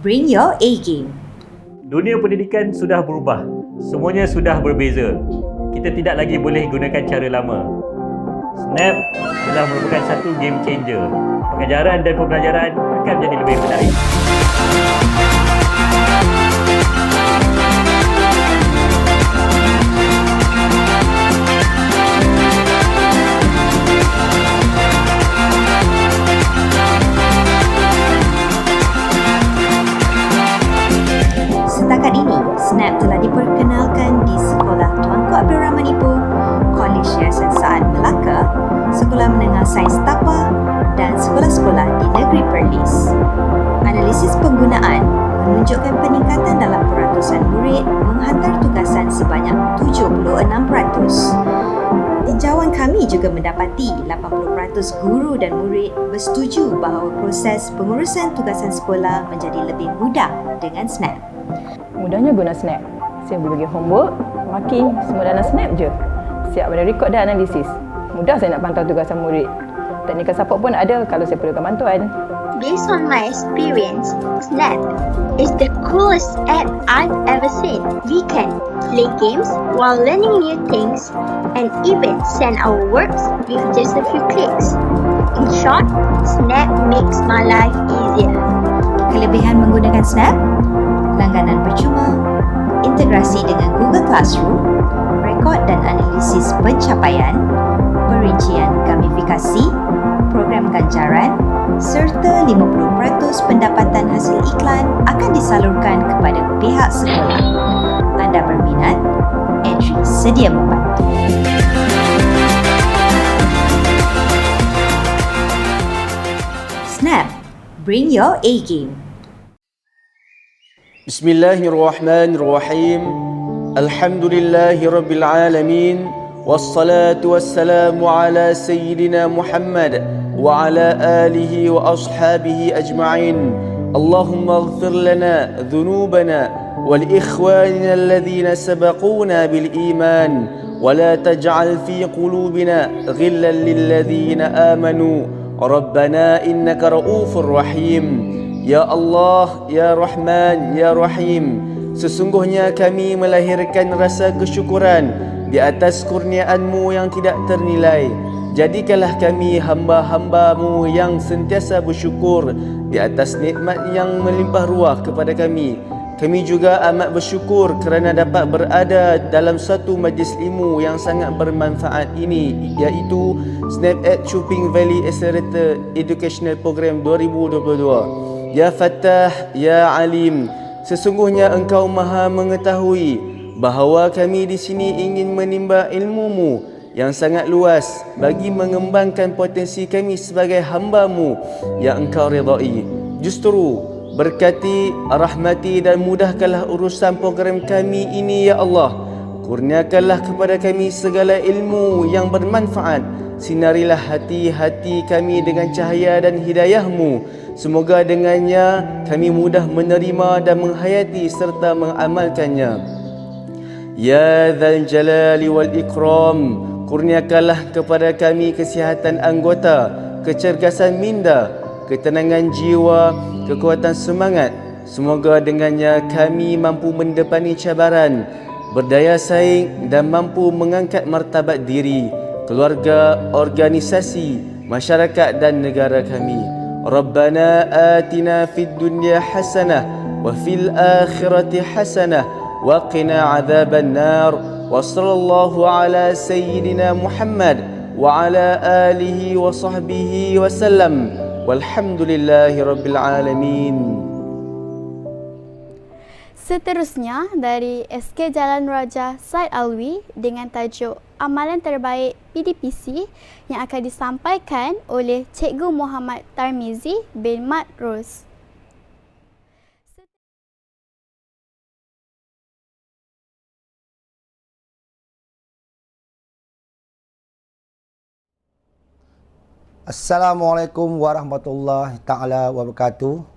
Bring your A game. Dunia pendidikan sudah berubah. Semuanya sudah berbeza. Kita tidak lagi boleh gunakan cara lama. Snap telah merupakan satu game changer. Pengajaran dan pembelajaran akan menjadi lebih menarik. Setakat ini, Snap telah diperkenalkan di Sekolah Tuanku Abdul Rahman Ipoh, Kolej Hiasan Saad Melaka, Sekolah Menengah Sains Tapa dan sekolah-sekolah di Negeri Perlis. Analisis penggunaan menunjukkan peningkatan dalam peratusan murid menghantar tugasan sebanyak 76%. Tinjauan kami juga mendapati 80% guru dan murid bersetuju bahawa proses pengurusan tugasan sekolah menjadi lebih mudah dengan Snap. Mudahnya guna Snap. Saya boleh bagi homework, marking, semua dalam Snap je. Siap pada rekod dan analisis. Mudah saya nak pantau tugasan murid. Technical support pun ada kalau saya perlukan bantuan. Based on my experience, Snap is the coolest app I've ever seen. We can play games while learning new things and even send our works with just a few clicks. In short, Snap makes my life easier. Kelebihan menggunakan Snap: langganan percuma, integrasi dengan Google Classroom, rekod dan analisis pencapaian, perincian gamifikasi, program ganjaran, serta 50% pendapatan hasil iklan akan disalurkan kepada pihak sekolah. Anda berminat? Edry sedia membantu. Snap, bring your A game. Bismillahirrahmanirrahim. Alhamdulillahirabbil alamin. Wassalatu wassalamu ala sayyidina Muhammad wa ala alihi wa ashabihi ajma'in. Allahumma ighfir lana dhunubana wal ikhwanina alladhina sabaquna bil iman wa la taj'al fi qulubina ghillan lil ladzina amanu. Rabbana innaka ra'ufur rahim. Ya Allah, Ya Rahman, Ya Rahim, sesungguhnya kami melahirkan rasa kesyukuran di atas kurniaan-Mu yang tidak ternilai. Jadikanlah kami hamba-hamba-Mu yang sentiasa bersyukur di atas nikmat yang melimpah ruah kepada kami. Kami juga amat bersyukur kerana dapat berada dalam satu majlis ilmu yang sangat bermanfaat ini, iaitu Snap at Chuping Valley Accelerator Educational Program 2022. Ya Fattah, Ya Alim, sesungguhnya Engkau Maha mengetahui bahawa kami di sini ingin menimba ilmu-Mu yang sangat luas bagi mengembangkan potensi kami sebagai hamba-Mu yang Engkau redai. Justru berkati, rahmati dan mudahkanlah urusan program kami ini, Ya Allah. Kurniakanlah kepada kami segala ilmu yang bermanfaat. Sinarilah hati-hati kami dengan cahaya dan hidayah-Mu. Semoga dengannya kami mudah menerima dan menghayati serta mengamalkannya. Ya Dzal Jalali wal Ikram, kurniakanlah kepada kami kesihatan anggota, kecergasan minda, ketenangan jiwa, kekuatan semangat. Semoga dengannya kami mampu mendepani cabaran, berdaya saing dan mampu mengangkat martabat diri, keluarga, organisasi, masyarakat dan negara kami. Rabbana atina fid dunya hasanah wa fil akhirati hasanah wa qina adzaban nar. Wa sallallahu ala sayyidina Muhammad wa ala alihi wa sahbihi wa sallam. Walhamdulillahi rabbil alamin. Seterusnya dari SK Jalan Raja Said Alwi dengan tajuk Amalan Terbaik PDPC yang akan disampaikan oleh Cikgu Muhammad Tarmizi bin Mat Ros. Assalamualaikum warahmatullahi taala wabarakatuh.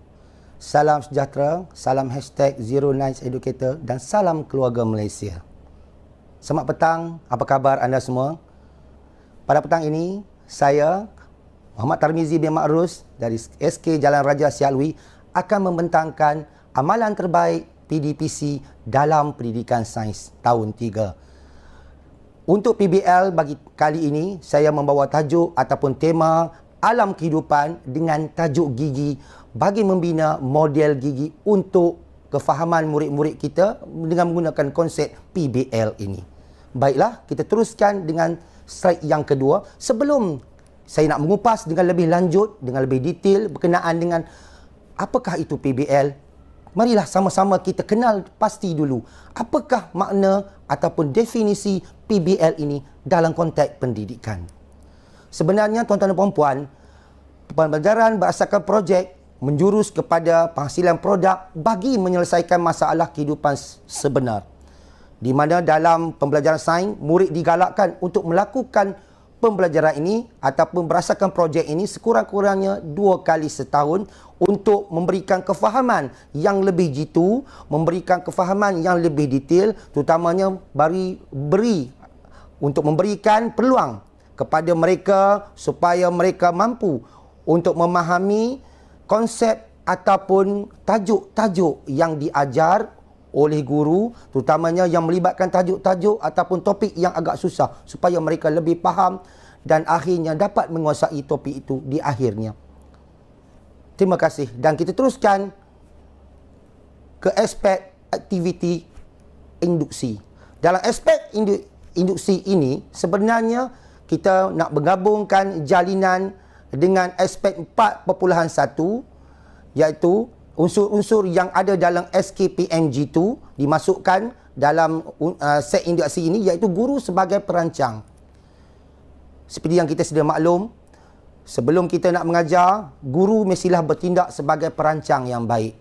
Salam sejahtera, salam #09educator dan salam keluarga Malaysia. Selamat petang, apa khabar anda semua? Pada petang ini, saya Muhammad Tarmizi bin Ma'rus dari SK Jalan Raja Sialwi akan membentangkan amalan terbaik PDPC dalam pendidikan sains tahun 3. Untuk PBL bagi kali ini, saya membawa tajuk ataupun tema alam kehidupan dengan tajuk gigi bagi membina model gigi untuk kefahaman murid-murid kita dengan menggunakan konsep PBL ini. Baiklah, kita teruskan dengan slide yang kedua. Sebelum saya nak mengupas dengan lebih lanjut, dengan lebih detail berkenaan dengan apakah itu PBL, marilah sama-sama kita kenal pasti dulu apakah makna ataupun definisi PBL ini dalam konteks pendidikan. Sebenarnya tuan-tuan dan puan-puan, pembelajaran berdasarkan projek menjurus kepada penghasilan produk bagi menyelesaikan masalah kehidupan sebenar. Di mana dalam pembelajaran sains, murid digalakkan untuk melakukan pembelajaran ini ataupun berdasarkan projek ini sekurang-kurangnya 2 kali setahun untuk memberikan kefahaman yang lebih jitu, memberikan kefahaman yang lebih detail, terutamanya untuk memberikan peluang kepada mereka supaya mereka mampu untuk memahami konsep ataupun tajuk-tajuk yang diajar oleh guru, terutamanya yang melibatkan tajuk-tajuk ataupun topik yang agak susah supaya mereka lebih faham dan akhirnya dapat menguasai topik itu di akhirnya. Terima kasih dan kita teruskan ke aspek aktiviti induksi. Dalam aspek induksi ini sebenarnya kita nak menggabungkan jalinan dengan aspek 4.1 iaitu unsur-unsur yang ada dalam SKPMG2 dimasukkan dalam set induksi ini iaitu guru sebagai perancang. Seperti yang kita sedia maklum, sebelum kita nak mengajar, guru mestilah bertindak sebagai perancang yang baik.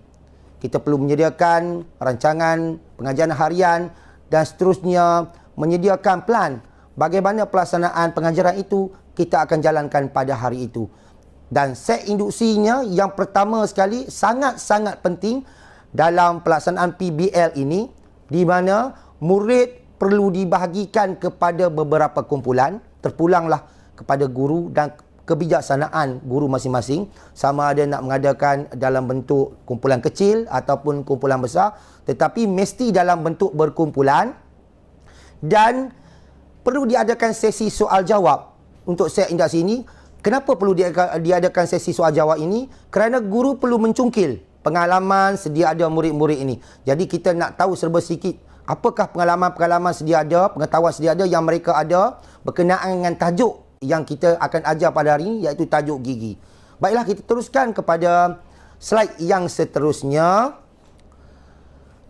Kita perlu menyediakan rancangan pengajaran harian dan seterusnya menyediakan plan bagaimana pelaksanaan pengajaran itu kita akan jalankan pada hari itu. Dan set induksinya yang pertama sekali sangat-sangat penting dalam pelaksanaan PBL ini, di mana murid perlu dibahagikan kepada beberapa kumpulan, terpulanglah kepada guru dan kebijaksanaan guru masing-masing, sama ada nak mengadakan dalam bentuk kumpulan kecil ataupun kumpulan besar, tetapi mesti dalam bentuk berkumpulan dan perlu diadakan sesi soal jawab untuk set induksi ini. Kenapa perlu diadakan sesi soal jawab ini? Kerana guru perlu mencungkil pengalaman sedia ada murid-murid ini. Jadi kita nak tahu serba sikit apakah pengalaman-pengalaman sedia ada, pengetahuan sedia ada yang mereka ada berkenaan dengan tajuk yang kita akan ajar pada hari ini iaitu tajuk gigi. Baiklah, kita teruskan kepada slide yang seterusnya.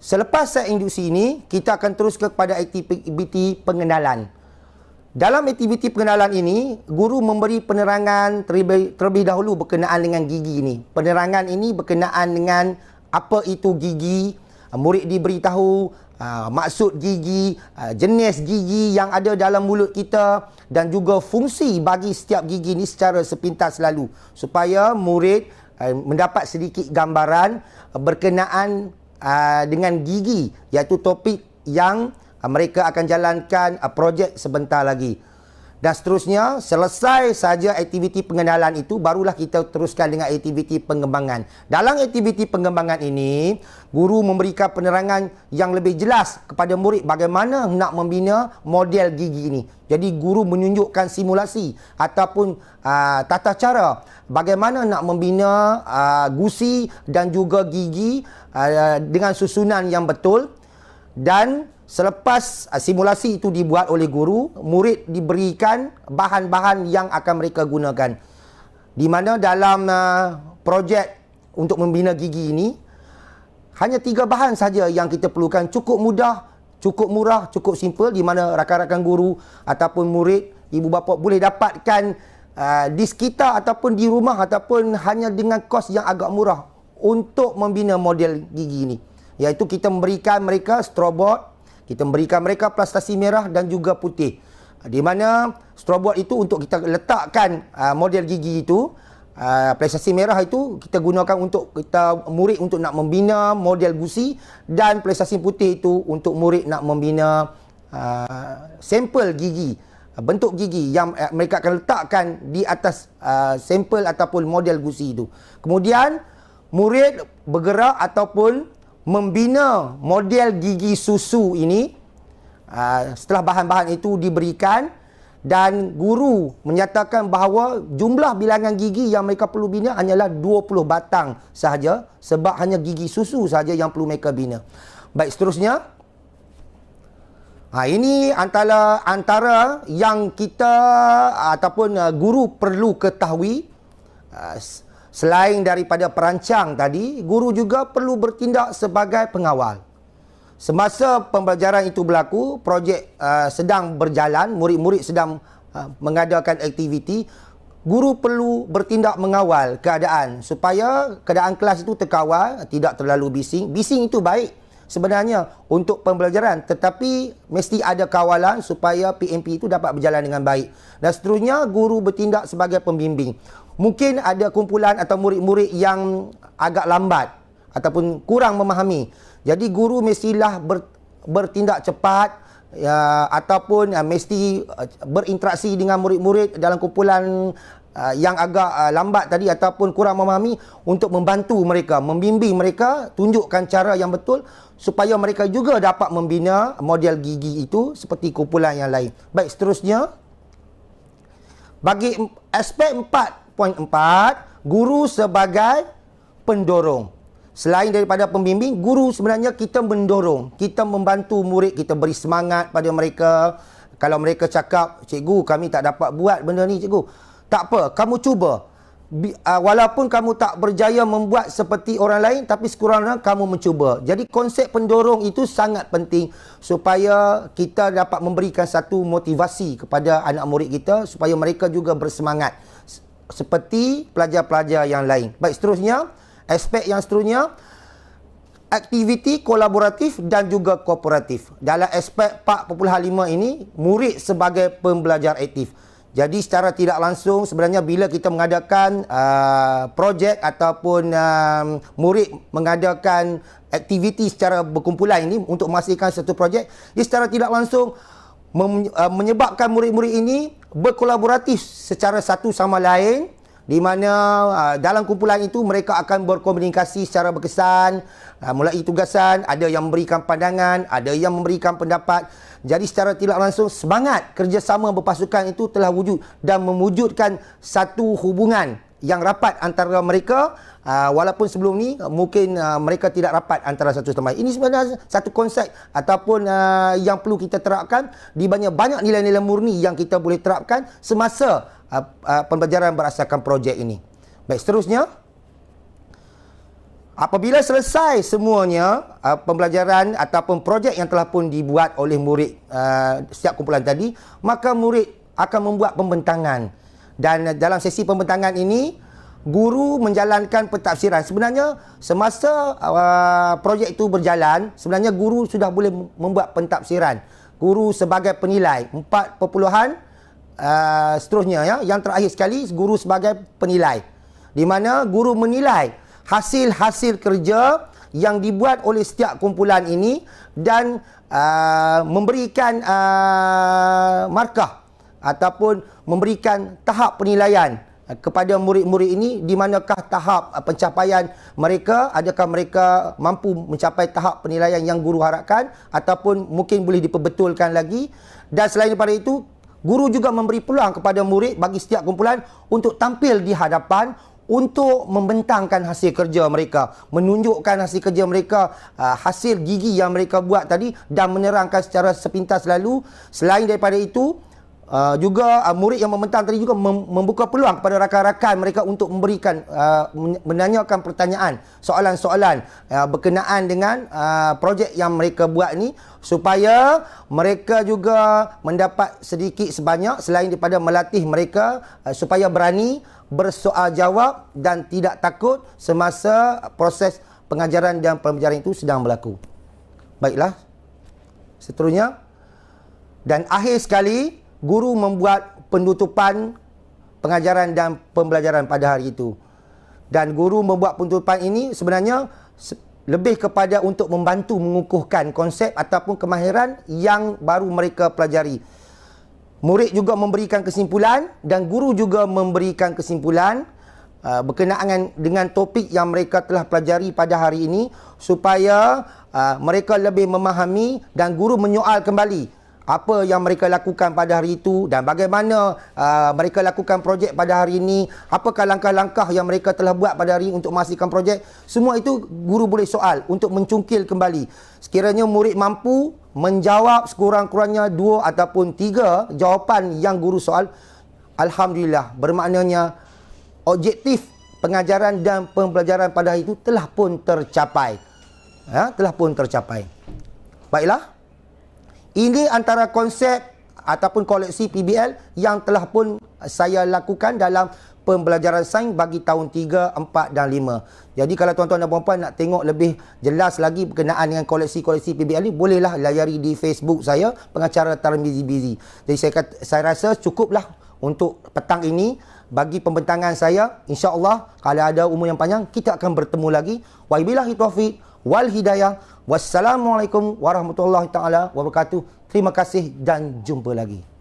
Selepas set induksi ini, kita akan terus kepada aktiviti pengenalan. Dalam aktiviti pengenalan ini, guru memberi penerangan terlebih dahulu berkenaan dengan gigi ini. Penerangan ini berkenaan dengan apa itu gigi, murid diberitahu maksud gigi, jenis gigi yang ada dalam mulut kita dan juga fungsi bagi setiap gigi ini secara sepintas selalu supaya murid mendapat sedikit gambaran berkenaan dengan gigi, iaitu topik yang mereka akan jalankan projek sebentar lagi. Dan seterusnya, selesai saja aktiviti pengenalan itu, barulah kita teruskan dengan aktiviti pengembangan. Dalam aktiviti pengembangan ini, guru memberikan penerangan yang lebih jelas kepada murid bagaimana nak membina model gigi ini. Jadi guru menunjukkan simulasi ataupun tata cara bagaimana nak membina gusi dan juga gigi dengan susunan yang betul. Dan selepas simulasi itu dibuat oleh guru, murid diberikan bahan-bahan yang akan mereka gunakan. Di mana dalam projek untuk membina gigi ini, hanya 3 bahan saja yang kita perlukan. Cukup mudah, cukup murah, cukup simple, di mana rakan-rakan guru ataupun murid, ibu bapa boleh dapatkan di sekitar ataupun di rumah ataupun hanya dengan kos yang agak murah untuk membina model gigi ini. Iaitu kita memberikan mereka stroboard, kita memberikan mereka plastasi merah dan juga putih. Di mana stroboard itu untuk kita letakkan model gigi itu, plastasi merah itu kita gunakan untuk kita murid untuk nak membina model gusi, dan plastasi putih itu untuk murid nak membina sampel gigi, bentuk gigi yang mereka akan letakkan di atas sampel ataupun model gusi itu. Kemudian murid bergerak ataupun membina model gigi susu ini. Setelah bahan-bahan itu diberikan dan guru menyatakan bahawa jumlah bilangan gigi yang mereka perlu bina hanyalah 20 batang sahaja, sebab hanya gigi susu sahaja yang perlu mereka bina. Baik, seterusnya. Ini antara yang kita ataupun guru perlu ketahui. Selain daripada perancang tadi, guru juga perlu bertindak sebagai pengawal. Semasa pembelajaran itu berlaku, projek sedang berjalan, murid-murid sedang mengadakan aktiviti, guru perlu bertindak mengawal keadaan supaya keadaan kelas itu terkawal, tidak terlalu bising. Bising itu baik sebenarnya untuk pembelajaran, tetapi mesti ada kawalan supaya PMP itu dapat berjalan dengan baik. Dan seterusnya, guru bertindak sebagai pembimbing. Mungkin ada kumpulan atau murid-murid yang agak lambat ataupun kurang memahami. Jadi guru mestilah bertindak cepat ataupun mesti berinteraksi dengan murid-murid dalam kumpulan yang agak lambat tadi ataupun kurang memahami untuk membantu mereka, membimbing mereka, tunjukkan cara yang betul supaya mereka juga dapat membina model gigi itu seperti kumpulan yang lain. Baik, seterusnya. Bagi aspek 4.4, guru sebagai pendorong. Selain daripada pembimbing, guru sebenarnya kita mendorong, kita membantu murid, kita beri semangat pada mereka. Kalau mereka cakap, cikgu kami tak dapat buat benda ni cikgu, tak apa, kamu cuba. Walaupun kamu tak berjaya membuat seperti orang lain, tapi sekurang-kurangnya kamu mencuba. Jadi konsep pendorong itu sangat penting supaya kita dapat memberikan satu motivasi kepada anak murid kita supaya mereka juga bersemangat seperti pelajar-pelajar yang lain. Baik, seterusnya. Aspek yang seterusnya, aktiviti kolaboratif dan juga kooperatif. Dalam aspek 4.5 ini, murid sebagai pembelajar aktif. Jadi secara tidak langsung sebenarnya bila kita mengadakan projek ataupun murid mengadakan aktiviti secara berkumpulan ini untuk menghasilkan satu projek, ia secara tidak langsung menyebabkan murid-murid ini berkolaboratif secara satu sama lain, di mana dalam kumpulan itu mereka akan berkomunikasi secara berkesan, mulai tugasan, ada yang memberikan pandangan, ada yang memberikan pendapat. Jadi secara tidak langsung semangat kerjasama berpasukan itu telah wujud dan mewujudkan satu hubungan yang rapat antara mereka, walaupun sebelum ni mungkin mereka tidak rapat antara satu sama lain. Ini sebenarnya satu konsep ataupun yang perlu kita terapkan, di banyak nilai-nilai murni yang kita boleh terapkan semasa pembelajaran berasaskan projek ini. Baik, seterusnya. Apabila selesai semuanya pembelajaran ataupun projek yang telah pun dibuat oleh murid setiap kumpulan tadi, maka murid akan membuat pembentangan. Dan dalam sesi pembentangan ini, guru menjalankan pentafsiran. Sebenarnya semasa projek itu berjalan, sebenarnya guru sudah boleh membuat pentafsiran. Guru sebagai penilai 4 perpuluhan seterusnya ya. Yang terakhir sekali, guru sebagai penilai, di mana guru menilai hasil-hasil kerja yang dibuat oleh setiap kumpulan ini dan memberikan markah ataupun memberikan tahap penilaian kepada murid-murid ini, di manakah tahap pencapaian mereka, adakah mereka mampu mencapai tahap penilaian yang guru harapkan ataupun mungkin boleh diperbetulkan lagi. Dan selain daripada itu, guru juga memberi peluang kepada murid bagi setiap kumpulan untuk tampil di hadapan untuk membentangkan hasil kerja mereka, menunjukkan hasil kerja mereka, hasil gigi yang mereka buat tadi dan menerangkan secara sepintas lalu. Selain daripada itu, juga murid yang membentang tadi juga membuka peluang kepada rakan-rakan mereka untuk memberikan menanyakan pertanyaan, soalan-soalan berkenaan dengan projek yang mereka buat ni, supaya mereka juga mendapat sedikit sebanyak selain daripada melatih mereka supaya berani bersoal jawab dan tidak takut semasa proses pengajaran dan pembelajaran itu sedang berlaku. Baiklah, seterusnya. Dan akhir sekali, guru membuat penutupan pengajaran dan pembelajaran pada hari itu. Dan guru membuat penutupan ini sebenarnya lebih kepada untuk membantu mengukuhkan konsep ataupun kemahiran yang baru mereka pelajari. Murid juga memberikan kesimpulan dan guru juga memberikan kesimpulan berkenaan dengan topik yang mereka telah pelajari pada hari ini supaya mereka lebih memahami dan guru menyoal kembali apa yang mereka lakukan pada hari itu dan bagaimana mereka lakukan projek pada hari ini, apakah langkah-langkah yang mereka telah buat pada hari ini untuk menghasilkan projek. Semua itu guru boleh soal untuk mencungkil kembali. Sekiranya murid mampu menjawab sekurang-kurangnya 2 ataupun 3 jawapan yang guru soal, alhamdulillah, bermaknanya objektif pengajaran dan pembelajaran pada hari itu telah pun tercapai. Telah pun tercapai. Baiklah. Ini antara konsep ataupun koleksi PBL yang telah pun saya lakukan dalam pembelajaran sains bagi tahun 3, 4 dan 5. Jadi kalau tuan-tuan dan puan-puan nak tengok lebih jelas lagi berkenaan dengan koleksi-koleksi PBL ni, bolehlah layari di Facebook saya, Pengacara Tarmizi Bizi. Jadi saya rasa cukuplah untuk petang ini bagi pembentangan saya. InsyaAllah kalau ada umur yang panjang kita akan bertemu lagi. Wabillahi taufiq wal hidayah. Wassalamualaikum warahmatullahi taala wabarakatuh. Terima kasih dan jumpa lagi.